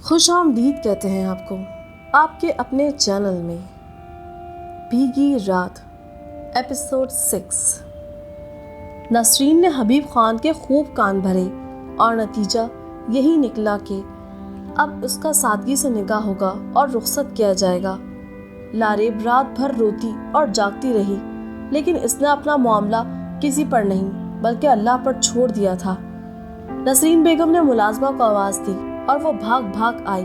خوش آمدید کہتے ہیں آپ کو آپ کے اپنے چینل میں بھیگی رات ایپیسوڈ 6۔ نسرین نے حبیب خان کے خوب کان بھرے اور نتیجہ یہی نکلا کہ اب اس کا سادگی سے نکاح ہوگا اور رخصت کیا جائے گا۔ لاریب رات بھر روتی اور جاگتی رہی، لیکن اس نے اپنا معاملہ کسی پر نہیں بلکہ اللہ پر چھوڑ دیا تھا۔ نسرین بیگم نے ملازمہ کو آواز دی اور وہ بھاگ بھاگ آئی۔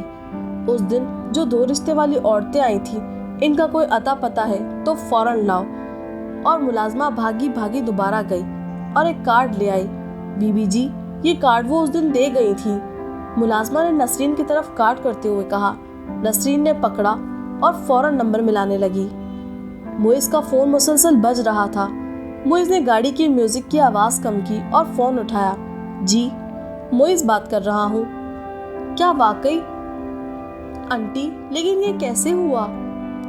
اس دن جو 2 رشتے والی عورتیں آئی تھیں، ان کا کوئی اتا پتہ ہے تو فوراً لاؤ، اور ملازمہ بھاگی بھاگی دوبارہ گئی اور ایک کارڈ لے آئی۔ بی بی جی، یہ کارڈ وہ اس دن دے گئی تھیں، ملازمہ نے نسرین کی طرف کارڈ کرتے ہوئے کہا۔ نسرین نے پکڑا اور فوراً نمبر ملانے لگی۔ معیز کا فون مسلسل بج رہا تھا۔ معیز نے گاڑی کی میوزک کی آواز کم کی اور فون اٹھایا۔ جی، معیز بات کر رہا ہوں۔ کیا واقعی؟ آنٹی، لیکن یہ کیسے ہوا؟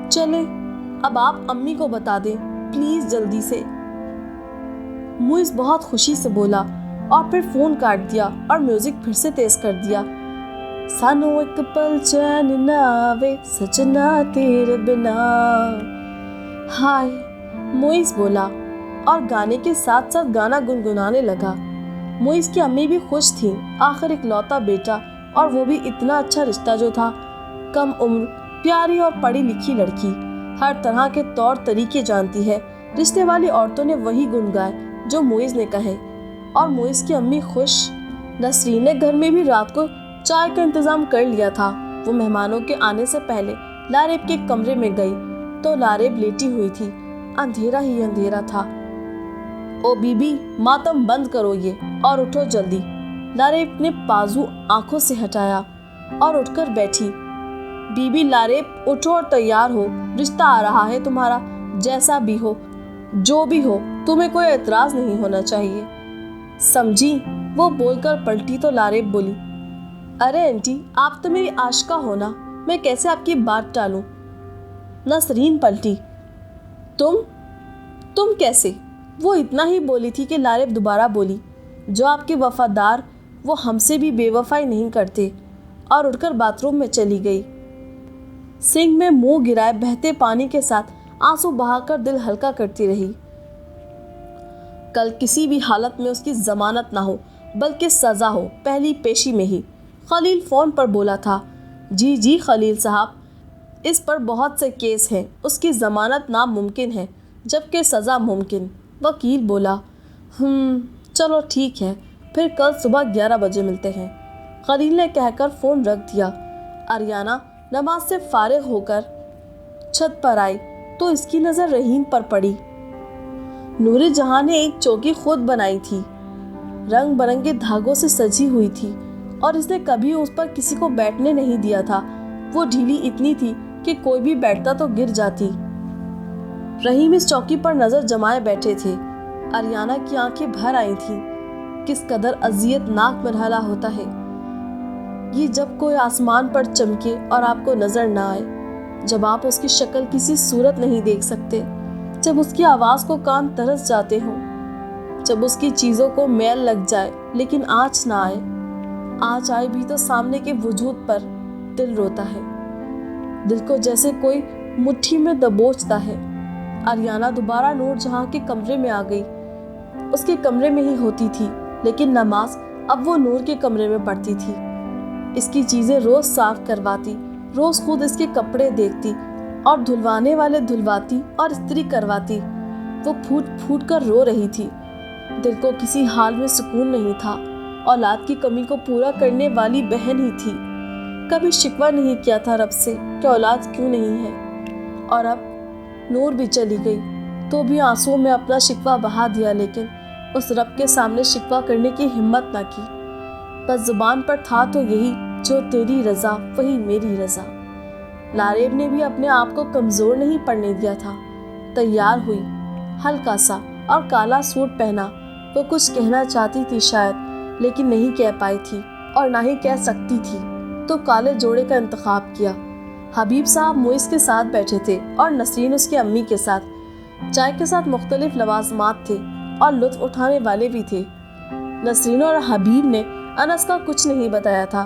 چلیں اب آپ امی کو بتا دیں پلیز، جلدی سے۔ معیز بہت خوشی سے بولا اور پھر فون کاٹ دیا اور میوزک پھر سے تیز کر دیا۔ سانو ایک پل چین نہ آوے سجنا تیرے بنا۔ ہائے، معیز بولا اور گانے کے ساتھ ساتھ گانا گنگنانے لگا۔ معیز کی امی بھی خوش تھیں، آخر ایک لوتا بیٹا، اور وہ بھی اتنا اچھا رشتہ جو تھا۔ کم عمر، پیاری اور پڑھی لکھی لڑکی، ہر طرح کے طور طریقے جانتی ہے۔ رشتے والی عورتوں نے وہی گنگائے جو معیز نے کہے، اور معیز کی امی خوش۔ نسرین نے گھر میں بھی رات کو چائے کا انتظام کر لیا تھا۔ وہ مہمانوں کے آنے سے پہلے لاریب کے کمرے میں گئی تو لاریب لیٹی ہوئی تھی، اندھیرا ہی اندھیرا تھا۔ او بی بی، ماتم بند کرو یہ اور اٹھو جلدی۔ لاریب نے بازو آنکھوں سے ہٹایا اور اٹھ کر بیٹھی۔ بی بی لاریب، اٹھو اور تیار ہو، رشتہ آ رہا ہے تمہارا، جیسا بھی ہو، جو بھی ہو، تمہیں کوئی اعتراض نہیں ہونا چاہیے، سمجھی؟ وہ بول کر پلٹی تو لاریب بولی، ارے انٹی، آپ تو میری عاشقہ ہونا، میں کیسے آپ کی بات ٹالوں؟ نسرین پلٹی، تم کیسے؟ وہ اتنا ہی بولی تھی کہ لاریب دوبارہ بولی، جو آپ کے وفادار وہ ہم سے بھی بے وفائی نہیں کرتے، اور اٹھ کر باتھ روم میں چلی گئی۔ سنک میں منہ گرائے بہتے پانی کے ساتھ آنسو بہا کر دل ہلکا کرتی رہی۔ کل کسی بھی حالت میں اس کی ضمانت نہ ہو بلکہ سزا ہو، پہلی پیشی میں ہی۔ خلیل فون پر بولا تھا۔ جی خلیل صاحب، اس پر بہت سے کیس ہیں، اس کی ضمانت ناممکن ہے جبکہ سزا ممکن۔ وکیل بولا، چلو ٹھیک ہے، پھر کل صبح 11 بجے ملتے ہیں۔ خلیل نے کہہ کر فون رکھ دیا۔ آریانہ نماز سے فارغ ہو کر چھت پر آئی تو اس کی نظر رحیم پر پڑی۔ نور جہاں نے ایک چوکی خود بنائی تھی، رنگ برنگے دھاگوں سے سجی ہوئی تھی، اور اس نے کبھی اس پر کسی کو بیٹھنے نہیں دیا تھا۔ وہ ڈھیلی اتنی تھی کہ کوئی بھی بیٹھتا تو گر جاتی۔ رحیم اس چوکی پر نظر جمائے بیٹھے تھے۔ آریانہ کی آنکھیں بھر آئی تھیں۔ کس قدر اذیت ناک مرحلہ ہوتا ہے یہ جب کوئی آسمان پر چمکے اور آپ کو نظر نہ آئے، جب آپ اس کی شکل کسی صورت نہیں دیکھ سکتے، جب اس کی آواز کو کان ترس جاتے ہوں، جب اس کی چیزوں کو میل لگ جائے لیکن آنچ نہ آئے۔ آنچ آئے بھی تو سامنے کے وجود پر دل روتا ہے، دل کو جیسے کوئی مٹھی میں دبوچتا ہے۔ آریانہ دوبارہ نور جہاں کے کمرے میں آ گئی۔ اس کے کمرے میں ہی ہوتی تھی، لیکن نماز اب وہ نور کے کمرے میں پڑھتی تھی۔ اس کی چیزیں روز صاف کرواتی، روز خود اس کے کپڑے دیکھتی اور دھلوانے والے دھلواتی اور استری کرواتی۔ وہ پھوٹ پھوٹ کر رو رہی تھی۔ دل کو کسی حال میں سکون نہیں تھا۔ اولاد کی کمی کو پورا کرنے والی بہن ہی تھی۔ کبھی شکوہ نہیں کیا تھا رب سے کہ اولاد کیوں نہیں ہے، اور اب نور بھی چلی گئی تو بھی آنسوؤں میں اپنا شکوہ بہا دیا، لیکن اس رب کے سامنے شکوہ کرنے کی ہمت نہ کی۔ بس زبان پر تھا تو یہی، جو تیری رضا وہی میری رضا۔ لاریب نے بھی اپنے آپ کو کمزور نہیں پڑنے دیا تھا۔ تیار ہوئی، ہلکا سا اور کالا سوٹ پہنا۔ وہ کچھ کہنا چاہتی تھی شاید، لیکن نہیں کہہ پائی تھی اور نہ ہی کہہ سکتی تھی، تو کالے جوڑے کا انتخاب کیا۔ حبیب صاحب معیز کے ساتھ بیٹھے تھے اور نسرین اس کی امی کے ساتھ۔ چائے کے ساتھ مختلف لوازمات تھے اور لطف اٹھانے والے بھی تھے۔ نسرین اور حبیب نے انس کا کچھ نہیں بتایا تھا۔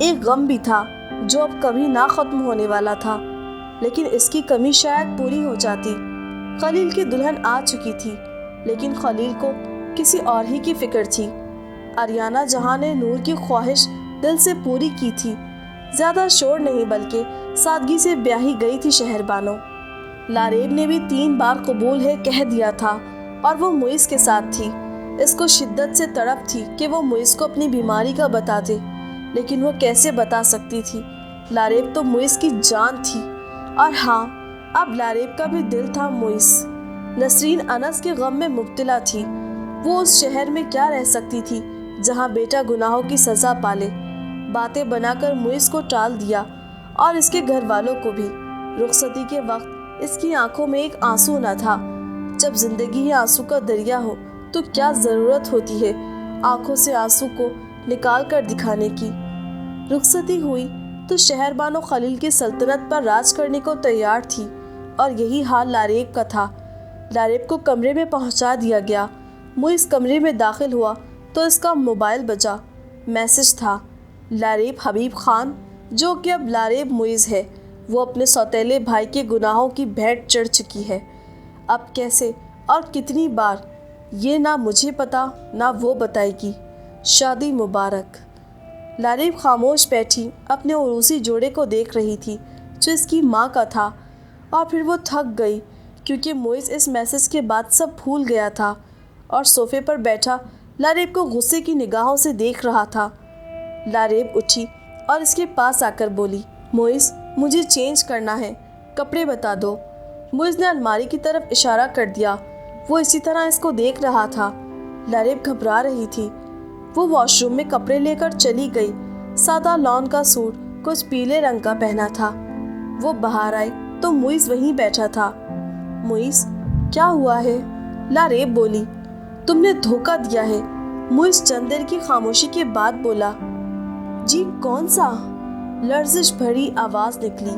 ایک غم بھی تھا جو اب کبھی نہ ختم ہونے والا تھا، لیکن اس کی کمی شاید پوری ہو جاتی۔ خلیل کی دلہن آ چکی تھی، لیکن خلیل کو کسی اور ہی کی فکر تھی۔ آریانہ جہاں نے نور کی خواہش دل سے پوری کی تھی، زیادہ شور نہیں بلکہ سادگی سے بیاہی گئی تھی شہر بانو۔ لاریب نے بھی 3 بار قبول ہے کہہ دیا تھا اور وہ معیز کے ساتھ تھی۔ اس کو شدت سے تڑپ تھی کہ وہ معیز کو اپنی بیماری کا بتا دے، لیکن وہ کیسے بتا سکتی تھی؟ لاریب تو معیز کی جان تھی، اور ہاں، اب لاریب کا بھی دل تھا معیز۔ نسرین انس کے غم میں مبتلا تھی۔ وہ اس شہر میں کیا رہ سکتی تھی جہاں بیٹا گناہوں کی سزا پالے؟ باتیں بنا کر معیز کو ٹال دیا اور اس کے گھر والوں کو بھی۔ رخصتی کے وقت اس کی آنکھوں میں ایک آنسو نہ تھا۔ جب زندگی ہی آنسو کا دریا ہو تو کیا ضرورت ہوتی ہے آنکھوں سے آنسو کو نکال کر دکھانے کی؟ رخصتی ہوئی تو شہر بانو خلیل کی سلطنت پر راج کرنے کو تیار تھی، اور یہی حال لاریب کا تھا۔ لاریب کو کمرے میں پہنچا دیا گیا۔ معیز کمرے میں داخل ہوا تو اس کا موبائل بجا۔ میسج تھا، لاریب حبیب خان، جو کہ اب لاریب معیز ہے، وہ اپنے سوتیلے بھائی کے گناہوں کی بھیٹ چڑھ چکی ہے۔ اب کیسے اور کتنی بار، یہ نہ مجھے پتا نہ وہ بتائے گی۔ شادی مبارک۔ لاریب خاموش بیٹھی اپنے عروسی جوڑے کو دیکھ رہی تھی جو اس کی ماں کا تھا، اور پھر وہ تھک گئی کیونکہ معیز اس میسج کے بعد سب بھول گیا تھا اور صوفے پر بیٹھا لاریب کو غصے کی نگاہوں سے دیکھ رہا تھا۔ لاریب اٹھی اور اس کے پاس آ کر بولی، معیز، مجھے چینج کرنا ہے، کپڑے بتا دو۔ معیز نے الماری کی طرف اشارہ کر دیا۔ وہ اسی طرح اس کو دیکھ رہا تھا۔ لاریب گھبرا رہی تھی۔ وہ واش روم میں کپڑے لے کر چلی گئی۔ سادہ لان کا سوٹ کچھ پیلے رنگ کا پہنا تھا۔ وہ باہر آئی تو معیز وہیں بیٹھا تھا۔ معیز، کیا ہوا ہے؟ لاریب بولی، تم نے دھوکہ دیا ہے۔ معیز چند دیر کی خاموشی کے بعد بولا، جی کون سا؟ لرزش بھری آواز نکلی،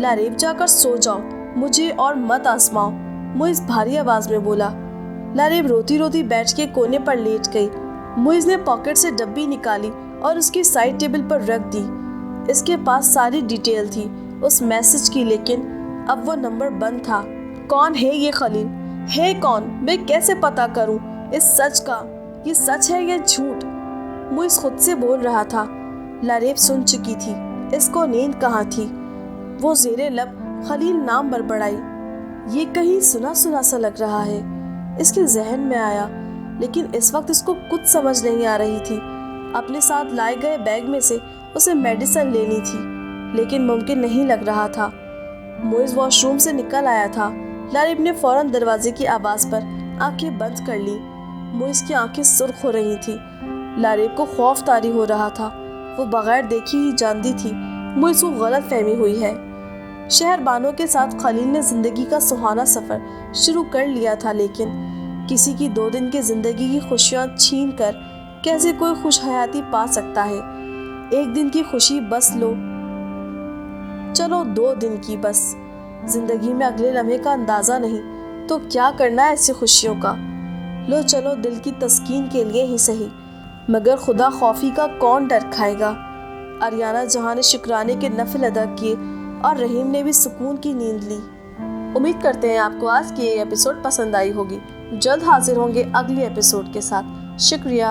لاریب جا کر سو جاؤ، مجھے اور مت آزماؤ۔ معیز بھاری آواز میں بولا۔ لاریب روتی روتی بیٹھ کے کونے پر لیٹ گئی۔ معیز نے پاکٹ سے ڈبی نکالی اور اس کی سائڈ ٹیبل پر رکھ دی۔ اس کے پاس ساری ڈیٹیل تھی اس میسج کی، لیکن اب وہ نمبر بند تھا۔ کون ہے یہ خلیل؟ ہے کون؟ میں کیسے پتا کروں اس سچ کا؟ یہ سچ ہے یا جھوٹ؟ معیز خود سے بول رہا تھا۔ لاریب سن چکی تھی۔ اس کو نیند کہاں تھی؟ وہ زیر لب خلیل نام بڑبڑائی۔ یہ کہیں سنا سنا سا لگ رہا ہے، اس کے ذہن میں آیا، لیکن اس وقت اس کو کچھ سمجھ نہیں آ رہی تھی۔ اپنے ساتھ لائے گئے بیگ میں سے اسے میڈیسن لینی تھی، لیکن ممکن نہیں لگ رہا تھا۔ معیز واش روم سے نکل آیا تھا۔ لاریب نے فوراً دروازے کی آواز پر آنکھیں بند کر لی۔ معیز کی آنکھیں سرخ ہو رہی تھی۔ لاریب کو خوف طاری ہو رہا تھا۔ وہ بغیر دیکھی ہی جانتی تھی معیز کو غلط فہمی ہوئی ہے۔ شہر بانو کے ساتھ خلیل نے زندگی کا سہانا سفر شروع کر لیا تھا، لیکن کسی کی 2 دن کی زندگی کی خوشیاں چھین کر کیسے کوئی خوش حیاتی پا سکتا ہے؟ 1 دن کی خوشی بس لو، چلو 2 دن کی بس۔ زندگی میں اگلے لمحے کا اندازہ نہیں تو کیا کرنا ہے ایسی خوشیوں کا؟ لو چلو دل کی تسکین کے لیے ہی صحیح، مگر خدا خوفی کا کون ڈر کھائے گا؟ آریانہ جہاں نے شکرانے کے نفل ادا کیے اور رحیم نے بھی سکون کی نیند لی۔ امید کرتے ہیں آپ کو آج کی یہ ایپیسوڈ پسند آئی ہوگی۔ جلد حاضر ہوں گے اگلی ایپیسوڈ کے ساتھ۔ شکریہ۔